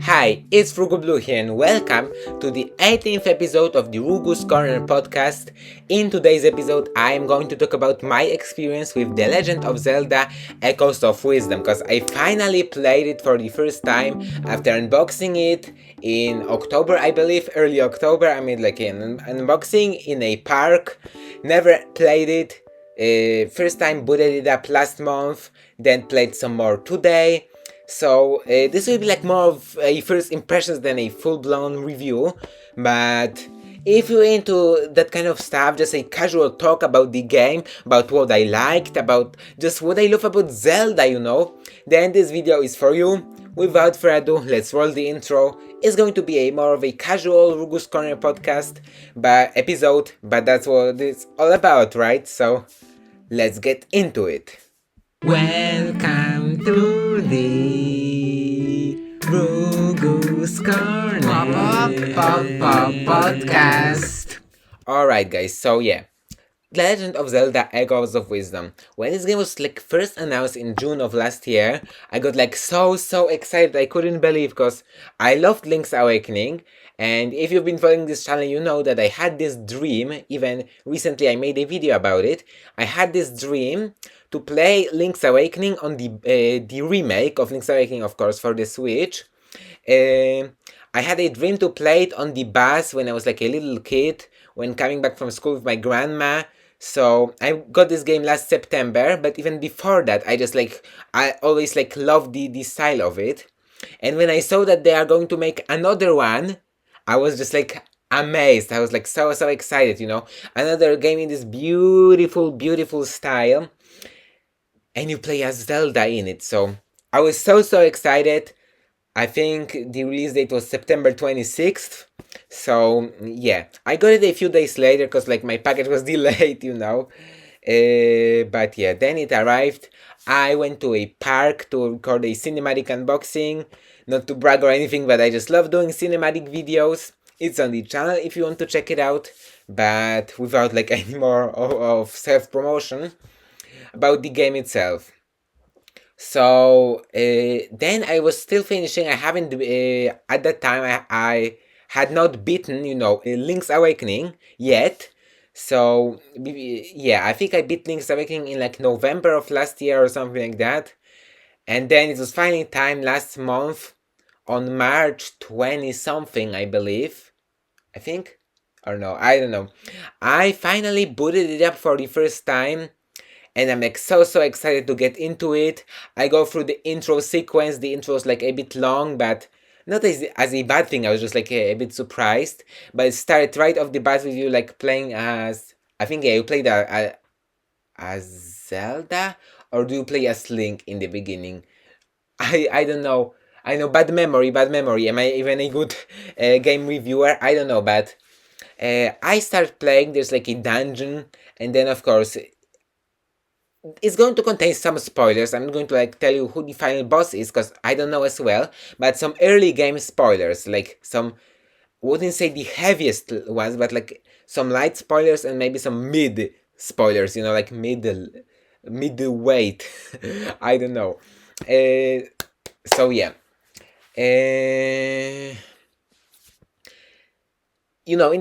Hi, it's Rugu Blue here and welcome to the 18th episode of the Rugu's Corner podcast. In today's episode, I am going to talk about my experience with The Legend of Zelda Echoes of Wisdom, because I finally played it for the first time after unboxing it in October, I believe, early October. I made like an unboxing in a park, never played it. First time booted it up last month, then played some more today. So this will be like more of a first impressions than a full-blown review, but if you're into that kind of stuff, just a casual talk about the game, about what I liked, about just what I love about Zelda, then this video is for you. Without further ado, let's roll the intro. It's going to be a more of a casual Rugu's Corner podcast episode, but that's what it's all about, right? So let's get into it. Welcome to the Rugu's Corner podcast. Alright guys, so yeah. The Legend of Zelda Echoes of Wisdom. When this game was like first announced in June of last year, I got like so excited I couldn't believe, because I loved Link's Awakening. And if you've been following this channel, you know that I had this dream. Even recently I made a video about it. I had this dream to play Link's Awakening on the remake of Link's Awakening, of course, for the Switch. I had a dream to play it on the bus when I was like a little kid, when coming back from school with my grandma. So I got this game last September, but even before that, I always like loved the style of it. And when I saw that they are going to make another one, I was just like amazed. I was like so excited, Another game in this beautiful style, and you play as Zelda in it. So I was so excited. I think the release date was September 26th. So yeah, I got it a few days later because like my package was delayed, But yeah, then it arrived. I went to a park to record a cinematic unboxing. Not to brag or anything, but I just love doing cinematic videos. It's on the channel if you want to check it out, but without like any more of self-promotion about the game itself. So then I was still finishing. I haven't at that time I had not beaten Link's Awakening yet. So yeah, I think I beat Link's Awakening in like November of last year or something like that. And then it was finally time last month on March 20 something, I believe. I think, or no, I don't know. I finally booted it up for the first time, and I'm like so excited to get into it. I go through the intro sequence. The intro is like a bit long, but not as a bad thing. I was just like a bit surprised. But it started right off the bat with you like playing as, I think you played as Zelda, or do you play as Link in the beginning? I don't know. I know, bad memory. Am I even a good game reviewer? I don't know, but I start playing. There's like a dungeon, and then of course it's going to contain some spoilers. I'm not going to like tell you who the final boss is, because I don't know as well, but some early game spoilers, like some, wouldn't say the heaviest ones, but like some light spoilers and maybe some mid spoilers, like middleweight. I don't know. So yeah. In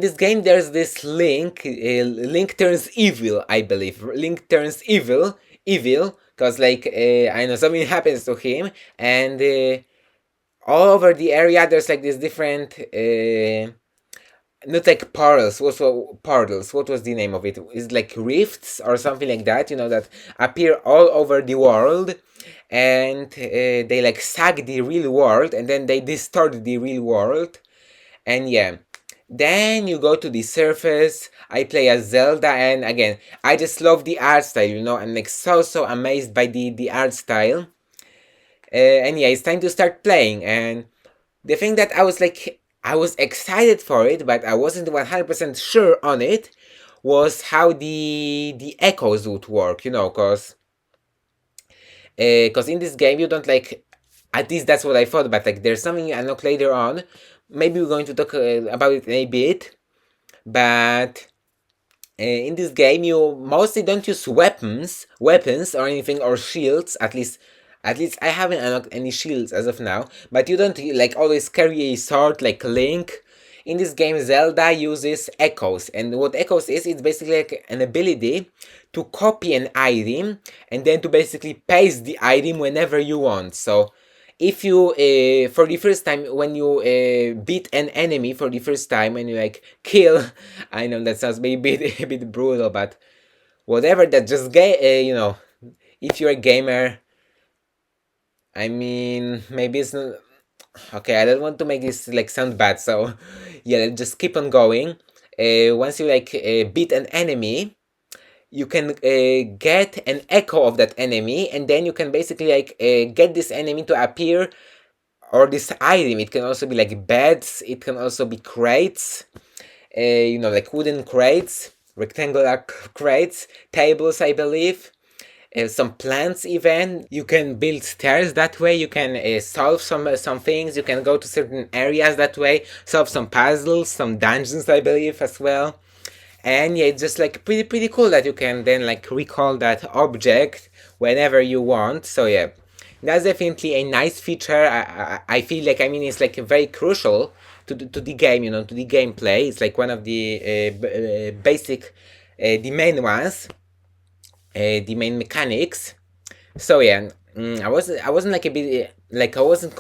this game there's this Link. Link turns evil, I believe. Link turns evil, because like I know something happens to him, and all over the area there's like this different not like portals. Portals? What was the name of it? It's like rifts or something like that, that appear all over the world, and they like sag the real world, and then they distort the real world, and yeah. Then you go to the surface. I play as Zelda, and again, I just love the art style, I'm like so amazed by the art style. And yeah, it's time to start playing, and the thing that I was excited for it, but I wasn't 100% sure on it, was how the echoes would work, because in this game you don't like, at least that's what I thought, but like there's something you unlock later on. Maybe we're going to talk about it in a bit, but in this game you mostly don't use weapons or anything, or shields. At least At least I haven't unlocked any shields as of now, but you don't like always carry a sword like Link. In this game, Zelda uses echoes, and what echoes is, it's basically like an ability to copy an item and then to basically paste the item whenever you want. So if you for the first time, when you beat an enemy for the first time and you like kill, I know that sounds maybe a bit brutal, but whatever, that just you know, if you're a gamer, I mean, maybe it's not okay. I don't want to make this like sound bad, so yeah, let's just keep on going. Once you like beat an enemy, you can get an echo of that enemy, and then you can basically like get this enemy to appear, or this item. It can also be like beds, it can also be crates, you know, like wooden crates, rectangular crates, tables, I believe. Some plants even. You can build stairs that way. You can solve some things. You can go to certain areas that way. Solve some puzzles, some dungeons, I believe, as well. And yeah, it's just like pretty cool that you can then like recall that object whenever you want. So yeah, that's definitely a nice feature. I feel like, I mean, it's like very crucial to the game, you know, to the gameplay. It's like one of the basic, the main ones, the main mechanics. So yeah, I wasn't like a bit like, I wasn't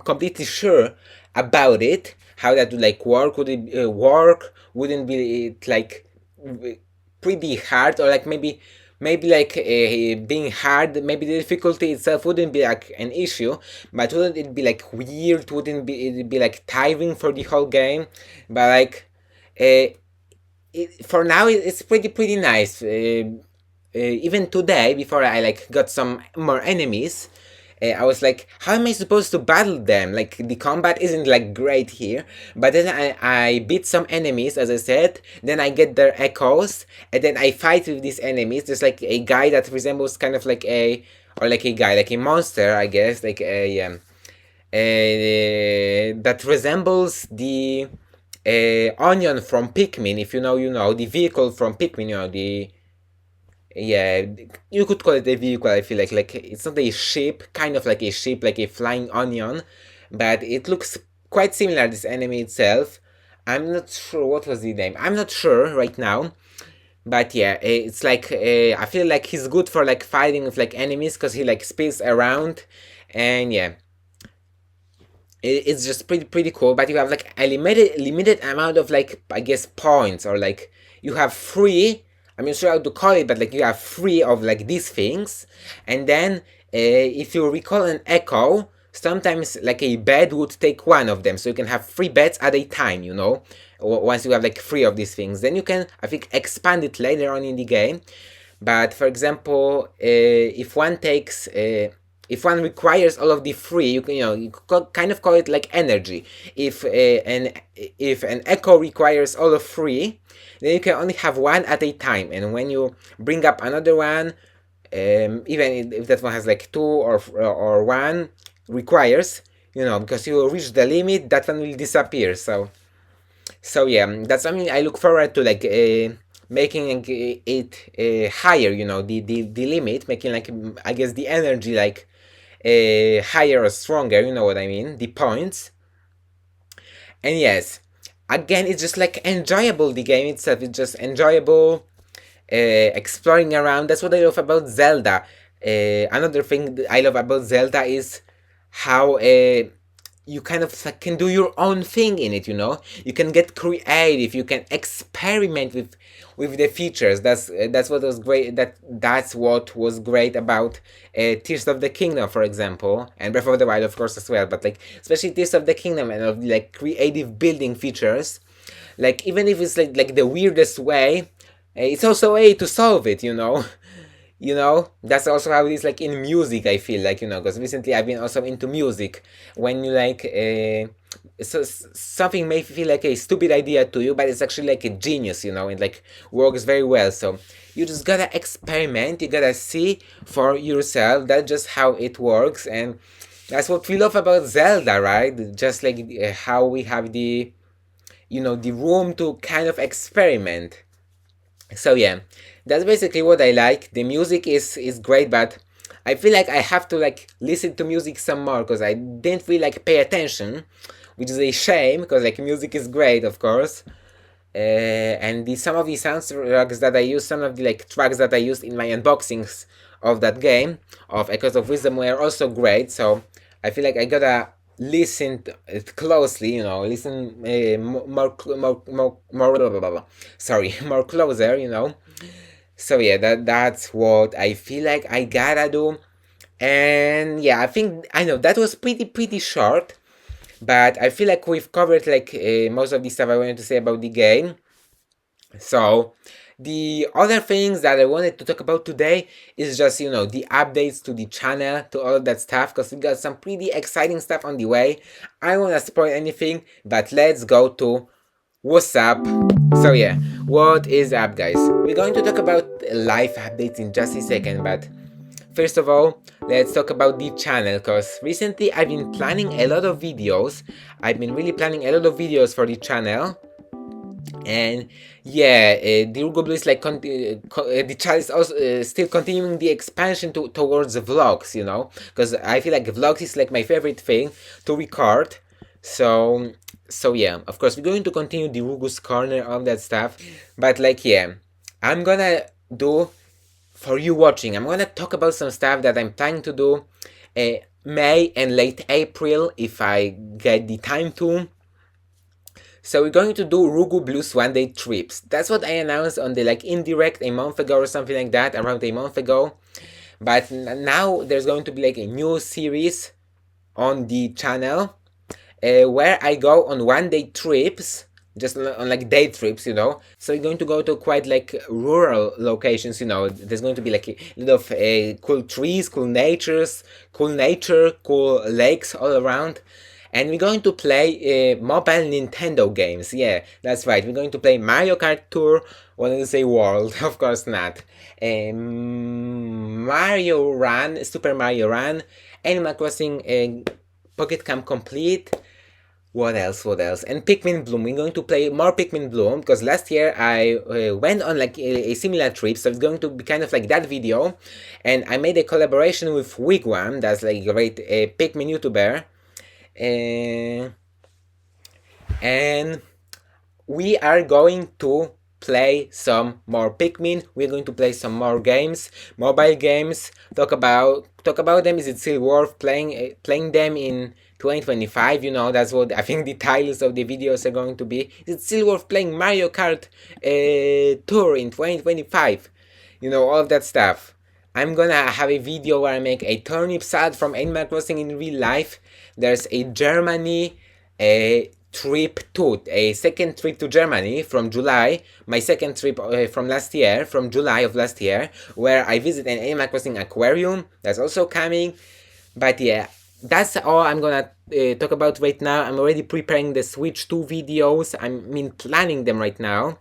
completely sure about it, how that would like work. Would it work? Wouldn't be it like pretty hard, or like maybe like being hard, maybe the difficulty itself wouldn't be like an issue, but wouldn't it be like weird? Wouldn't be it be like tiring for the whole game? But like for now it's pretty nice. Even today, before I like got some more enemies, I was like, how am I supposed to battle them? Like, the combat isn't like great here. But then I beat some enemies, as I said. Then I get their echoes, and then I fight with these enemies. There's like a guy that resembles kind of like a, or like a guy, like a monster, I guess, like a that resembles the onion from Pikmin. If you know, you know, the vehicle from Pikmin. You know, the, yeah, you could call it a vehicle. I feel like it's not a ship, kind of like a ship, like a flying onion, but it looks quite similar, this enemy itself. I'm not sure what was the name. I'm not sure right now, but yeah, it's like I feel like he's good for like fighting with like enemies, because he like spins around, and yeah, it's just pretty cool. But you have like a limited amount of like, I guess, points, or like you have free, I'm not sure how to call it, but like you have three of like these things, and then if you recall an echo, sometimes like a bed would take one of them, so you can have 3 beds at a time, you know. Once you have like 3 of these things, then you can, I think, expand it later on in the game. But for example, if one takes if one requires all of the free, you can, you know, you kind of call it like energy. If an echo requires all of free, then you can only have one at a time. And when you bring up another one, even if that one has like 2 or 1 requires, you know, because you will reach the limit, that one will disappear. So yeah, that's something I look forward to, like making it higher, you know, the limit, making like, I guess, the energy like higher or stronger, you know what I mean, the points. And yes, again, it's just like enjoyable. The game itself is just enjoyable. Exploring around, that's what I love about Zelda. Another thing that I love about Zelda is how you kind of like can do your own thing in it, you know. You can get creative, you can experiment with the features. That's what was great. That's what was great about Tears of the Kingdom, for example, and Breath of the Wild, of course, as well. But like especially Tears of the Kingdom, and of like creative building features. Like even if it's like the weirdest way, it's also a way to solve it, you know. You know, that's also how it is like in music, I feel like, you know, because recently I've been also into music. When you like so something may feel like a stupid idea to you, but it's actually like a genius, you know, and like works very well. So you just gotta experiment, you gotta see for yourself. That's just how it works, and that's what we love about Zelda, right? Just like how we have the, you know, the room to kind of experiment. So yeah, that's basically what I like. The music is great, but I feel like I have to like listen to music some more because I didn't really like pay attention, which is a shame because like music is great, of course. And some of the soundtracks that I use, some of the like tracks that I used in my unboxings of that game of Echoes of Wisdom were also great. So I feel like I gotta listen to it closely, you know, listen more sorry, more closer, you know. So yeah, that's what I feel like I gotta do. And yeah, I think I know that was pretty short, but I feel like we've covered like most of the stuff I wanted to say about the game. So the other things that I wanted to talk about today is just, you know, the updates to the channel, to all of that stuff, because we got some pretty exciting stuff on the way. I don't want to spoil anything, but let's go to what's up. So yeah, what is up, guys? We're going to talk about live updates in just a second, but first of all, let's talk about the channel, because recently I've been planning a lot of videos. I've been really planning a lot of videos for the channel. And yeah, the Rugu Blue is like the channel is also still continuing the expansion towards vlogs, you know, because I feel like vlogs is like my favorite thing to record. So yeah, of course we're going to continue the Rugu's Corner, all that stuff, but like yeah, I'm gonna do for you watching. I'm gonna talk about some stuff that I'm planning to do May and late April if I get the time to. So we're going to do Rugu Blues one-day trips. That's what I announced on the like indirect a month ago or something like that, around a month ago. But now there's going to be like a new series on the channel where I go on one-day trips, just on like day trips, you know. So you're going to go to quite like rural locations, you know. There's going to be like a lot of cool trees, cool nature, cool lakes all around. And we're going to play mobile Nintendo games. Yeah, that's right. We're going to play Mario Kart Tour. Wanted to say World, of course not. Mario Run, Super Mario Run, Animal Crossing Pocket Camp Complete. What else? And Pikmin Bloom. We're going to play more Pikmin Bloom because last year I went on like a similar trip, so it's going to be kind of like that video. And I made a collaboration with Wigwam, that's like a great Pikmin YouTuber. And we are going to play some more Pikmin. We're going to play some more games, mobile games. Talk about them. Is it still worth playing them in 2025? You know, that's what I think the titles of the videos are going to be. Is it still worth playing Mario Kart Tour in 2025? You know, all of that stuff. I'm gonna have a video where I make a turnip salad from Animal Crossing in real life. There's a Germany trip to a second trip to Germany from July, my second trip from last year, from July of last year, where I visit an Animal Crossing aquarium. That's also coming. But yeah, that's all I'm gonna talk about right now. I'm already preparing the Switch 2 videos. Planning them right now.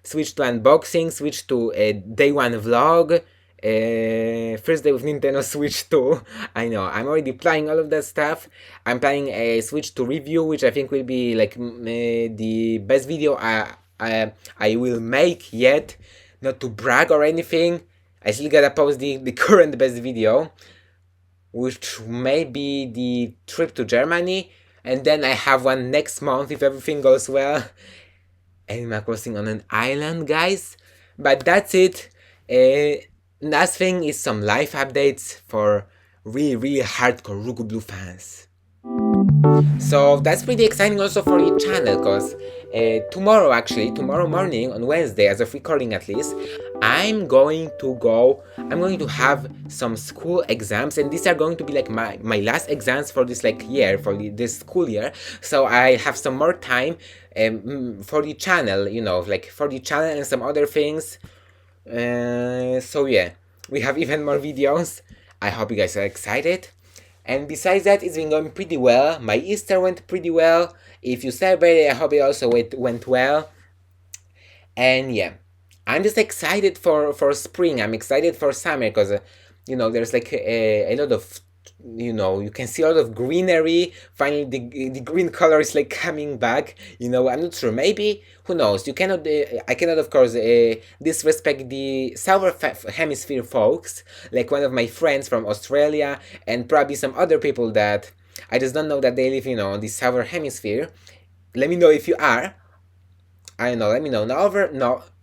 Switch to unboxing, switch to a day one vlog. First day with Nintendo Switch 2. I know, I'm already planning all of that stuff. I'm planning a Switch 2 review, which I think will be like the best video I will make yet. Not to brag or anything. I still gotta post the current best video, which may be the trip to Germany. And then I have one next month if everything goes well. Animal Crossing on an island, guys. But that's it. Last thing is some live updates for really hardcore Rugu Blue fans. So that's pretty exciting also for the channel, because tomorrow morning on Wednesday, as of recording at least, I'm going to have some school exams, and these are going to be like my last exams for this like year, for this school year. So I have some more time for the channel, you know, like for the channel and some other things. So yeah, we have even more videos. I hope you guys are excited. And besides that, it's been going pretty well. My Easter went pretty well. If you celebrated, I hope it also went well. And yeah, I'm just excited for spring. I'm excited for summer because, you know, there's like a lot of you can see a lot of greenery. Finally, the green color is like coming back. I'm not sure. Maybe, who knows? I cannot, of course, disrespect the southern hemisphere folks, like one of my friends from Australia, and probably some other people that I just don't know that they live, on the southern hemisphere. Let me know if you are. I don't know. Let me know.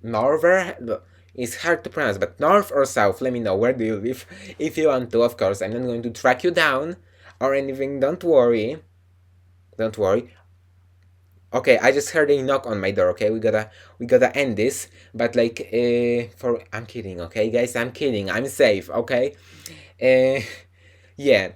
Northern. It's hard to pronounce, but north or south, let me know where do you live. If you want to, of course, I'm not going to track you down or anything, don't worry. Don't worry. Okay, I just heard a knock on my door, okay? We gotta end this. But like, I'm kidding, okay, guys? I'm kidding. I'm safe, okay? Yeah.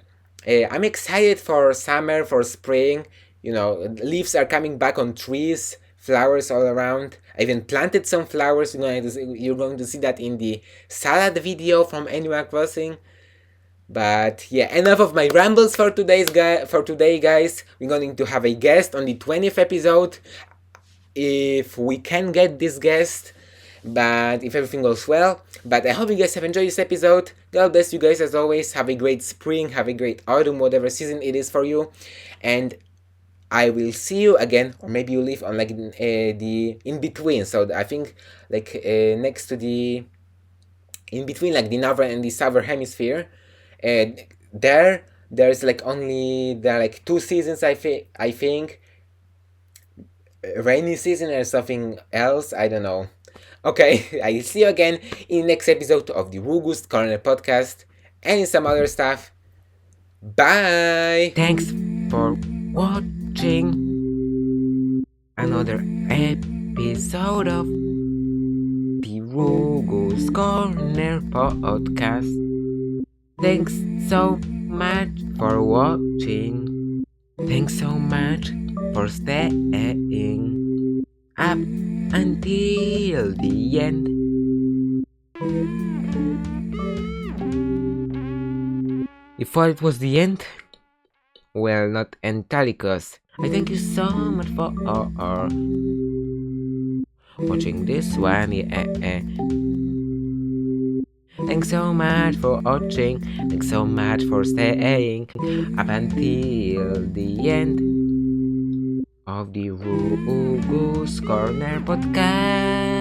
I'm excited for summer, for spring. Leaves are coming back on trees, flowers all around. I even planted some flowers. You're going to see that in the salad video from Animal Crossing. But yeah, enough of my rambles for today, guys. We're going to have a guest on the 20th episode, if we can get this guest, but if everything goes well. But I hope you guys have enjoyed this episode. God bless you guys as always. Have a great spring, have a great autumn, whatever season it is for you, and I will see you again, or maybe you live on like the in between. So I think like next to the in between, like the northern and the southern hemisphere. And there's like there are like 2 seasons. I think rainy season or something else. I don't know. Okay, I'll see you again in next episode of the Rugu's Corner podcast and in some other stuff. Bye. Thanks for watching another episode of the Rugu's Corner podcast. Thanks so much for watching. Thanks so much for staying up until the end. You thought it was the end? Well, not entirely, cause I thank you so much for watching this one. Thanks so much for watching. Thanks so much for staying up until the end of the Rugu's Corner podcast.